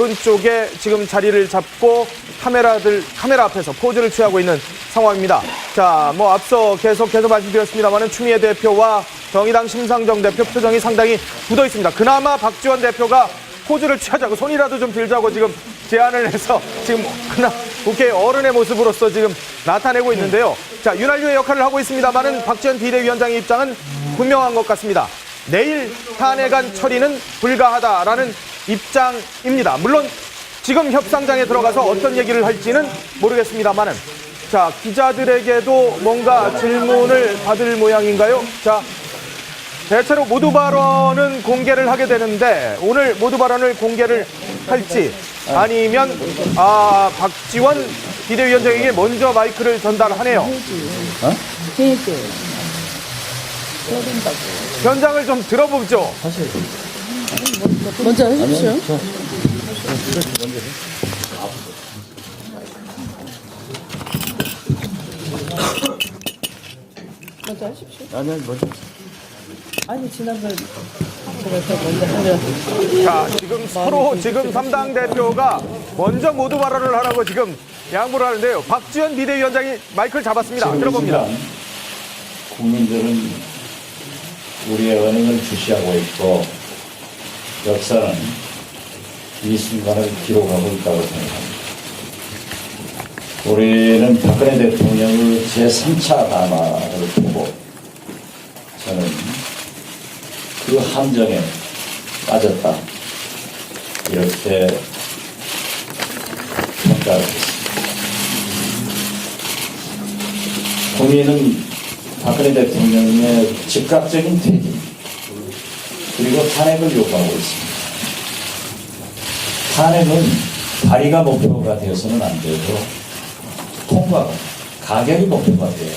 오른쪽에 지금 자리를 잡고 카메라 앞에서 포즈를 취하고 있는 상황입니다. 자, 뭐 앞서 계속해서 말씀드렸습니다만은 추미애 대표와 정의당 심상정 대표 표정이 상당히 굳어 있습니다. 그나마 박지원 대표가 포즈를 취하자고 손이라도 좀 들자고 지금 제안을 해서 지금 국회 어른의 모습으로서 지금 나타내고 있는데요. 자, 윤활유의 역할을 하고 있습니다만은 박지원 비대위원장의 입장은 분명한 것 같습니다. 내일 탄핵안 처리는 불가하다라는 입장입니다. 물론 지금 협상장에 들어가서 어떤 얘기를 할지는 모르겠습니다만은 자, 기자들에게도 뭔가 질문을 받을 모양인가요? 자, 대체로 모두 발언은 공개를 하게 되는데 오늘 모두 발언을 공개를 할지 아니면 박지원 비대위원장에게 먼저 마이크를 전달하네요. 현장을 좀 들어보죠. 먼저 해주십시오. 먼저 하십시오. 아니 지난번 제가 더 먼저 하면. 자, 지금 서로 지금 3당 대표가 먼저 모두 발언을 하라고 지금 양보를 하는데요. 박지원 비대위원장이 마이크를 잡았습니다. 들어봅니다. 국민들은 우리의 은행을 주시하고 있고 역사는 이 순간을 기록하고 있다고 생각합니다. 우리는 박근혜 대통령의 제3차 담화를 보고 저는 그 함정에 빠졌다 이렇게 평가하겠습니다. 국민은 박근혜 대통령의 즉각적인 퇴진 그리고 탄핵을 요구하고 있습니다. 탄핵은 발의가 목표가 되어서는 안 되고 통과, 가결이 목표가 돼요.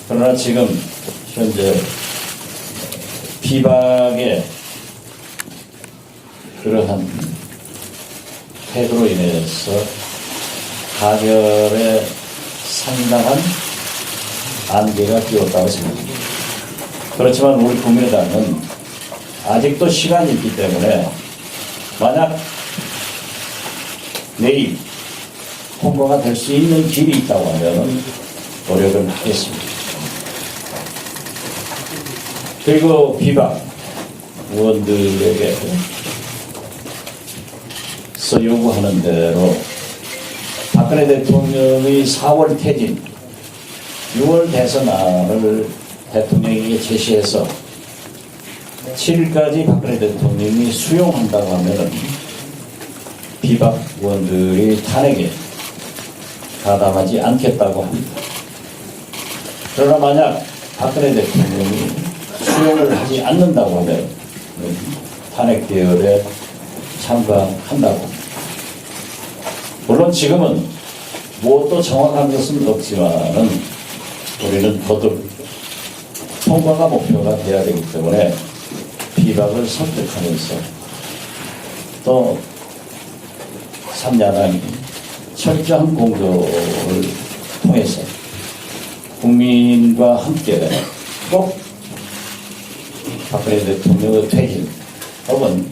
그러나 지금 현재 비박의 그러한 태도로 인해서 가결에 상당한 안개가 끼었다고 생각합니다. 그렇지만 우리 국민의당은 아직도 시간이 있기 때문에 만약 내일 통과가 될 수 있는 길이 있다고 하면 노력을 하겠습니다. 그리고 비박 의원들에게 요구하는 대로 박근혜 대통령의 4월 퇴진, 6월 대선안을 대통령에게 제시해서 7일까지 박근혜 대통령이 수용한다고 하면 비박 의원들이 탄핵에 가담하지 않겠다고 합니다. 그러나 만약 박근혜 대통령이 수용을 하지 않는다고 하면 탄핵 대열에 참가한다고 합니다. 물론 지금은 무엇도 정확한 것은 없지만은 우리는 거듭 통과가 목표가 돼야 되기 때문에 비박을 설득하면서 또 3야당이 철저한 공조를 통해서 국민과 함께 꼭 박근혜 대통령의 퇴진 혹은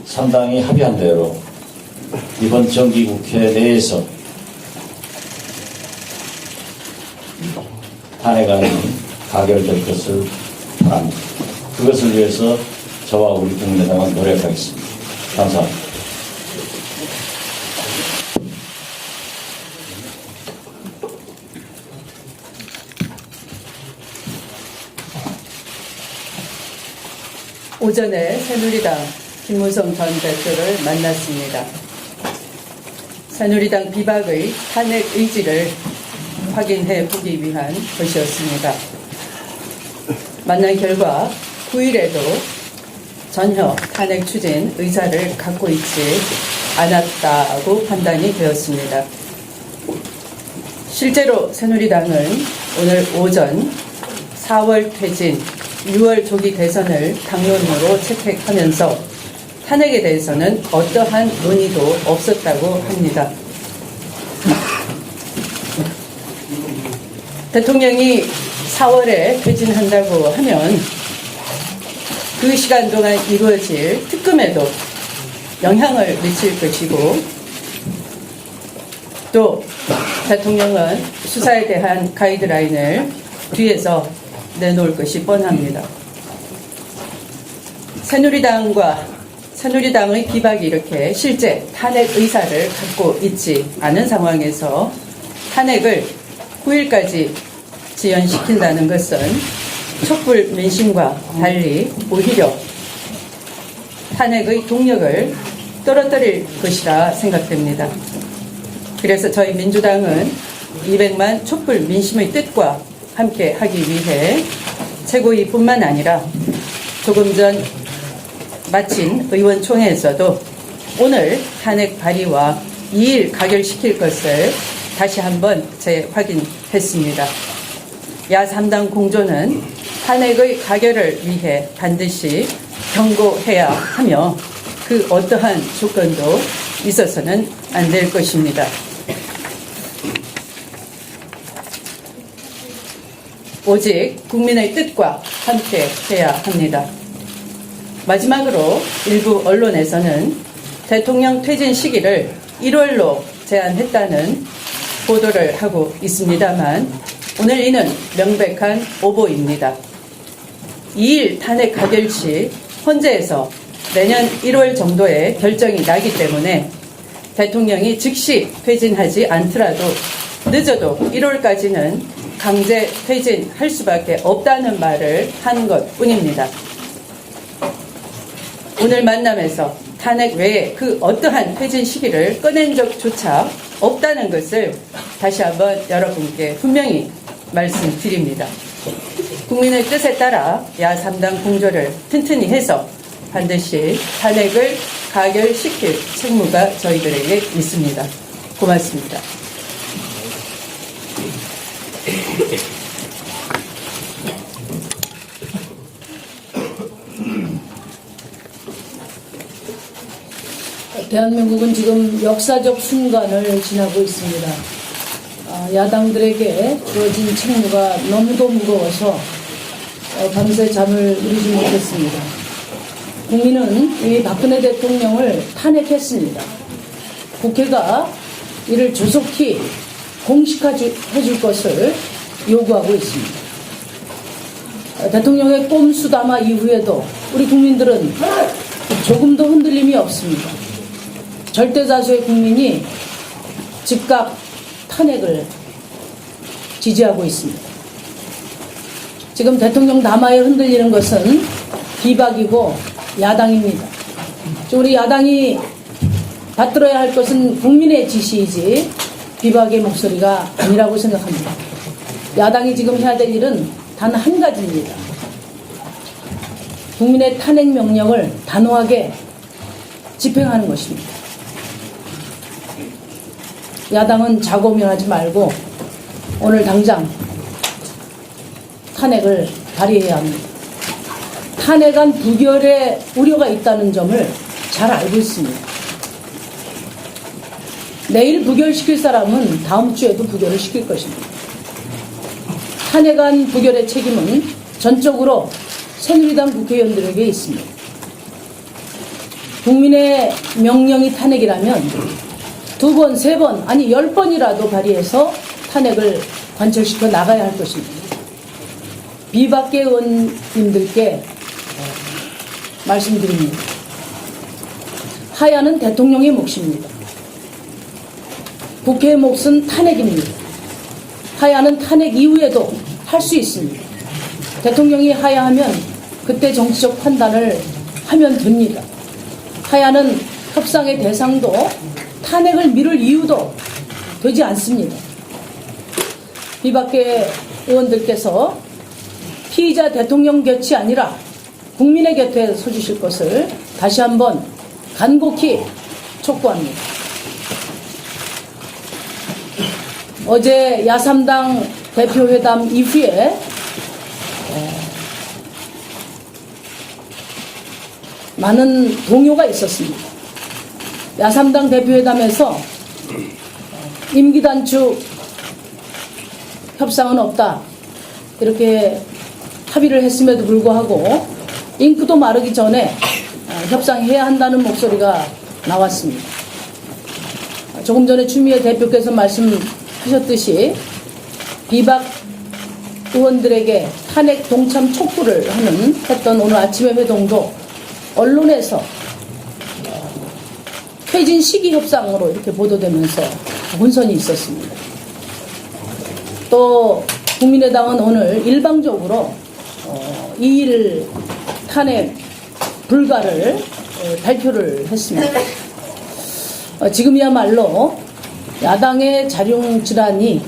3당이 합의한 대로 이번 정기국회 내에서 탄핵안이 가결될 것을 바랍니다. 그것을 위해서 저와 우리 국민의당은 노력하겠습니다. 감사합니다. 오전에 새누리당 김무성 전 대표를 만났습니다. 새누리당 비박의 탄핵 의지를 확인해 보기 위한 것이었습니다. 만난 결과 9일에도 전혀 탄핵 추진 의사를 갖고 있지 않았다고 판단이 되었습니다. 실제로 새누리당은 오늘 오전 4월 퇴진, 6월 조기 대선을 당론으로 채택하면서 탄핵에 대해서는 어떠한 논의도 없었다고 합니다. 대통령이 4월에 퇴진한다고 하면 그 시간 동안 이루어질 특검에도 영향을 미칠 것이고, 또 대통령은 수사에 대한 가이드라인을 뒤에서 내놓을 것이 뻔합니다. 새누리당의 비박이 이렇게 실제 탄핵 의사를 갖고 있지 않은 상황에서 탄핵을 9일까지 지연시킨다는 것은 촛불 민심과 달리 오히려 탄핵의 동력을 떨어뜨릴 것이라 생각됩니다. 그래서 저희 민주당은 200만 촛불 민심의 뜻과 함께 하기 위해 최고위뿐만 아니라 조금 전 마친 의원총회에서도 오늘 탄핵 발의와 2일 가결시킬 것을 다시 한번 재확인했습니다. 야3당 공조는 탄핵의 가결을 위해 반드시 경고해야 하며 그 어떠한 조건도 있어서는 안 될 것입니다. 오직 국민의 뜻과 함께 해야 합니다. 마지막으로 일부 언론에서는 대통령 퇴진 시기를 1월로 제안했다는 보도를 하고 있습니다만 오늘 이는 명백한 오보입니다. 2일 탄핵 가결 시 헌재에서 내년 1월 정도에 결정이 나기 때문에 대통령이 즉시 퇴진하지 않더라도 늦어도 1월까지는 강제 퇴진할 수밖에 없다는 말을 한 것뿐입니다. 오늘 만남에서 탄핵 외에 그 어떠한 퇴진 시기를 꺼낸 적조차 없다는 것을 다시 한번 여러분께 분명히 말씀드립니다. 국민의 뜻에 따라 야3당 공조를 튼튼히 해서 반드시 탄핵을 가결시킬 책무가 저희들에게 있습니다. 고맙습니다. 대한민국은 지금 역사적 순간을 지나고 있습니다. 야당들에게 주어진 책무가 너무도 무거워서 밤새 잠을 이루지 못했습니다. 국민은 이 박근혜 대통령을 탄핵했습니다. 국회가 이를 조속히 공식화해줄 것을 요구하고 있습니다. 대통령의 꼼수담화 이후에도 우리 국민들은 조금도 흔들림이 없습니다. 절대다수의 국민이 즉각 탄핵을 지지하고 있습니다. 지금 대통령 담화에 흔들리는 것은 비박이고 야당입니다. 우리 야당이 받들어야 할 것은 국민의 지시이지 비박의 목소리가 아니라고 생각합니다. 야당이 지금 해야 될 일은 단 한 가지입니다. 국민의 탄핵 명령을 단호하게 집행하는 것입니다. 야당은 자고면하지 말고 오늘 당장 탄핵을 발의해야 합니다. 탄핵안 부결의 우려가 있다는 점을 잘 알고 있습니다. 내일 부결시킬 사람은 다음 주에도 부결을 시킬 것입니다. 탄핵안 부결의 책임은 전적으로 새누리당 국회의원들에게 있습니다. 국민의 명령이 탄핵이라면 2번, 3번, 아니 10번이라도 발의해서 탄핵을 관철시켜 나가야 할 것입니다. 비박계 의원님들께 말씀드립니다. 하야는 대통령의 몫입니다. 국회의 몫은 탄핵입니다. 하야는 탄핵 이후에도 할 수 있습니다. 대통령이 하야하면 그때 정치적 판단을 하면 됩니다. 하야는 협상의 대상도 탄핵을 미룰 이유도 되지 않습니다. 비박계 의원들께서 피의자 대통령 곁이 아니라 국민의 곁에 서주실 것을 다시 한번 간곡히 촉구합니다. 어제 야3당 대표회담 이후에 많은 동요가 있었습니다. 야3당 대표회담에서 임기 단축 협상은 없다 이렇게 합의를 했음에도 불구하고 잉크도 마르기 전에 협상해야 한다는 목소리가 나왔습니다. 조금 전에 추미애 대표께서 말씀하셨듯이 비박 의원들에게 탄핵 동참 촉구를 했던 오늘 아침의 회동도 언론에서 퇴진 시기 협상으로 이렇게 보도되면서 혼선이 있었습니다. 또 국민의당은 오늘 일방적으로 2일 탄핵 불가를 발표를 했습니다. 지금이야말로 야당의 자룡질환이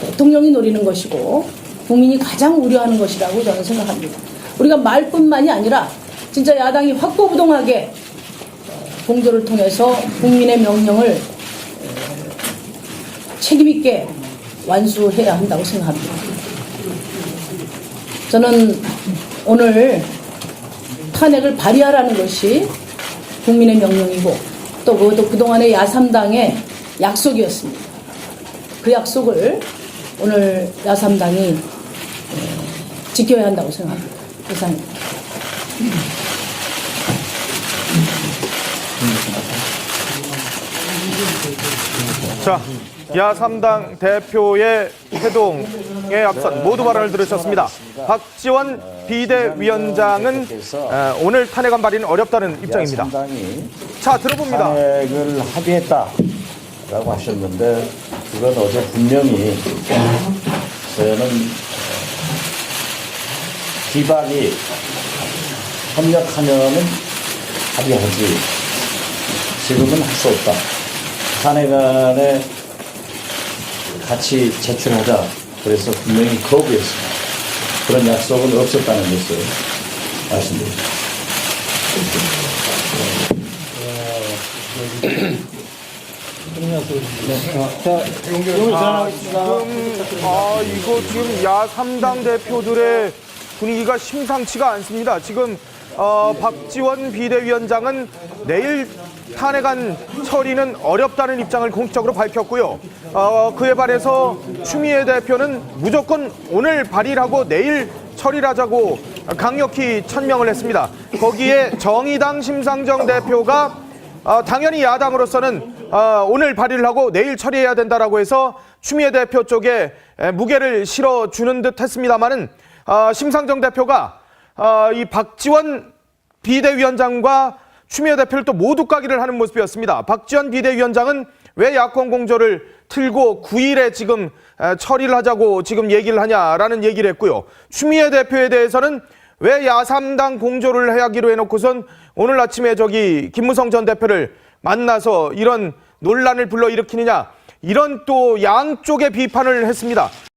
대통령이 노리는 것이고 국민이 가장 우려하는 것이라고 저는 생각합니다. 우리가 말뿐만이 아니라 진짜 야당이 확고부동하게 공조를 통해서 국민의 명령을 책임있게 완수해야 한다고 생각합니다. 저는 오늘 탄핵을 발의하라는 것이 국민의 명령이고 또 그것도 그동안의 야3당의 약속이었습니다. 그 약속을 오늘 야3당이 지켜야 한다고 생각합니다. 이상입니다. 자, 야3당 대표의 회동에 앞선 모두 발언을 들으셨습니다. 박지원 비대위원장은 오늘 탄핵안 발의는 어렵다는 입장입니다. 자, 들어봅니다. 탄핵을 합의했다라고 하셨는데 그건 어제 분명히 저는 비박이 협력하면은 합의하지 지금은 할 수 없다. 탄핵안에 같이 제출하자. 그래서 분명히 거부했습니다. 그런 약속은 없었다는 것을 말씀드립니다. 이거 지금 야3당 대표들의 분위기가 심상치가 않습니다. 지금 박지원 비대위원장은 내일 탄핵안 처리는 어렵다는 입장을 공식적으로 밝혔고요. 그에 반해서 추미애 대표는 무조건 오늘 발의를 하고 내일 처리를 하자고 강력히 천명을 했습니다. 거기에 정의당 심상정 대표가 당연히 야당으로서는 오늘 발의를 하고 내일 처리해야 된다라고 해서 추미애 대표 쪽에 무게를 실어주는 듯 했습니다만은 심상정 대표가 이 박지원 비대위원장과 추미애 대표를 또 모두 까기를 하는 모습이었습니다. 박지원 비대위원장은 왜 야권 공조를 틀고 9일에 지금 처리를 하자고 지금 얘기를 하냐라는 얘기를 했고요. 추미애 대표에 대해서는 왜 야3당 공조를 하기로 해놓고선 오늘 아침에 김무성 전 대표를 만나서 이런 논란을 불러일으키느냐 이런 또 양쪽의 비판을 했습니다.